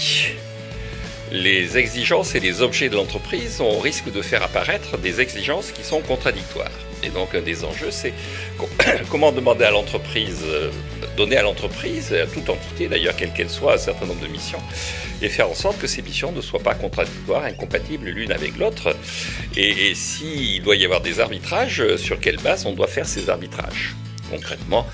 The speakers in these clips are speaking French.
lie les exigences et les objets de l'entreprise, on risque de faire apparaître des exigences qui sont contradictoires. Et donc un des enjeux, c'est comment demander à l'entreprise, donner à l'entreprise, à toute entité d'ailleurs, quelle qu'elle soit, un certain nombre de missions, et faire en sorte que ces missions ne soient pas contradictoires, incompatibles l'une avec l'autre. Et s'il doit y avoir des arbitrages, sur quelle base on doit faire ces arbitrages? Concrètement,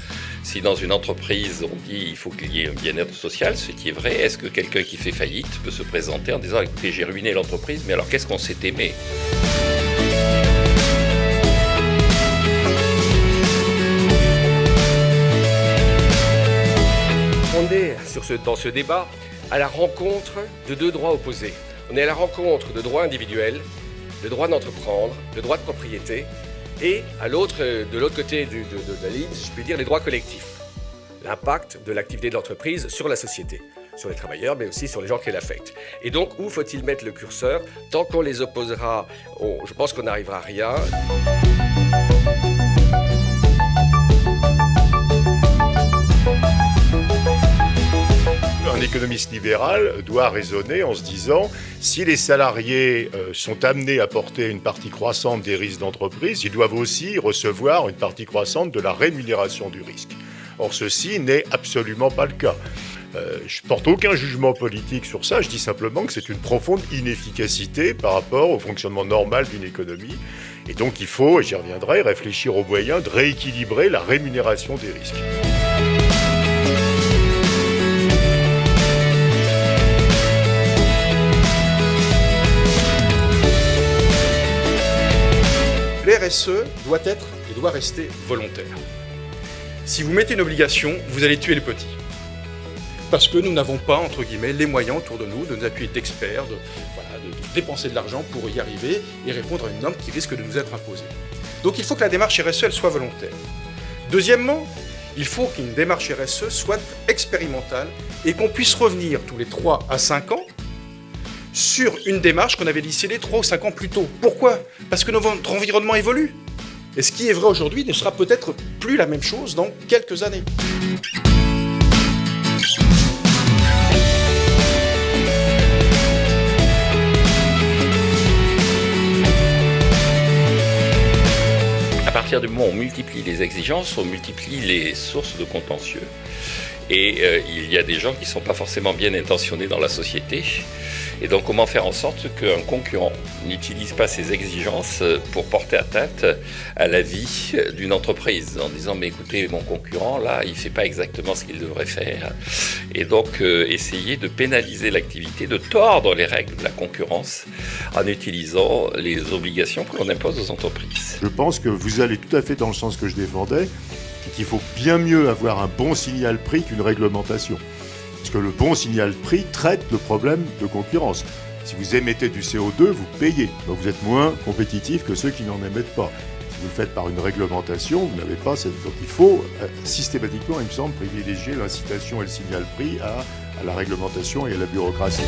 si dans une entreprise on dit qu'il faut qu'il y ait un bien-être social, ce qui est vrai, est-ce que quelqu'un qui fait faillite peut se présenter en disant « Écoutez, j'ai ruiné l'entreprise, mais alors qu'est-ce qu'on s'est aimé ?» On est dans ce débat à la rencontre de deux droits opposés. On est à la rencontre de droits individuels, le droit d'entreprendre, le droit de propriété, et de l'autre côté de la ligne, si je puis dire, les droits collectifs. L'impact de l'activité de l'entreprise sur la société, sur les travailleurs, mais aussi sur les gens qui l'affectent. Et donc, où faut-il mettre le curseur? Tant qu'on les opposera, je pense qu'on n'arrivera à rien. Un économiste libéral doit raisonner en se disant si les salariés sont amenés à porter une partie croissante des risques d'entreprise, ils doivent aussi recevoir une partie croissante de la rémunération du risque. Or, ceci n'est absolument pas le cas. Je ne porte aucun jugement politique sur ça, je dis simplement que c'est une profonde inefficacité par rapport au fonctionnement normal d'une économie. Et donc il faut, et j'y reviendrai, réfléchir aux moyens de rééquilibrer la rémunération des risques. L'RSE doit être et doit rester volontaire. Si vous mettez une obligation, vous allez tuer les petits. Parce que nous n'avons pas, entre guillemets, les moyens autour de nous de nous appuyer d'experts, de dépenser de l'argent pour y arriver et répondre à une norme qui risque de nous être imposée. Donc il faut que la démarche RSE elle soit volontaire. Deuxièmement, il faut qu'une démarche RSE soit expérimentale et qu'on puisse revenir tous les 3 à 5 ans sur une démarche qu'on avait décidée 3 ou 5 ans plus tôt. Pourquoi? Parce que notre environnement évolue. Et ce qui est vrai aujourd'hui ne sera peut-être plus la même chose dans quelques années. À partir du moment où on multiplie les exigences, on multiplie les sources de contentieux. Et il y a des gens qui ne sont pas forcément bien intentionnés dans la société. Et donc comment faire en sorte qu'un concurrent n'utilise pas ces exigences pour porter atteinte à la vie d'une entreprise en disant mais écoutez mon concurrent là il ne fait pas exactement ce qu'il devrait faire. Et donc essayer de pénaliser l'activité, de tordre les règles de la concurrence en utilisant les obligations que l'on impose aux entreprises. Je pense que vous allez tout à fait dans le sens que je défendais, qu'il faut bien mieux avoir un bon signal prix qu'une réglementation. Parce que le bon signal prix traite le problème de concurrence. Si vous émettez du CO2, vous payez. Donc vous êtes moins compétitif que ceux qui n'en émettent pas. Si vous le faites par une réglementation, vous n'avez pas cette... Donc il faut systématiquement, il me semble, privilégier l'incitation et le signal prix à la réglementation et à la bureaucratie.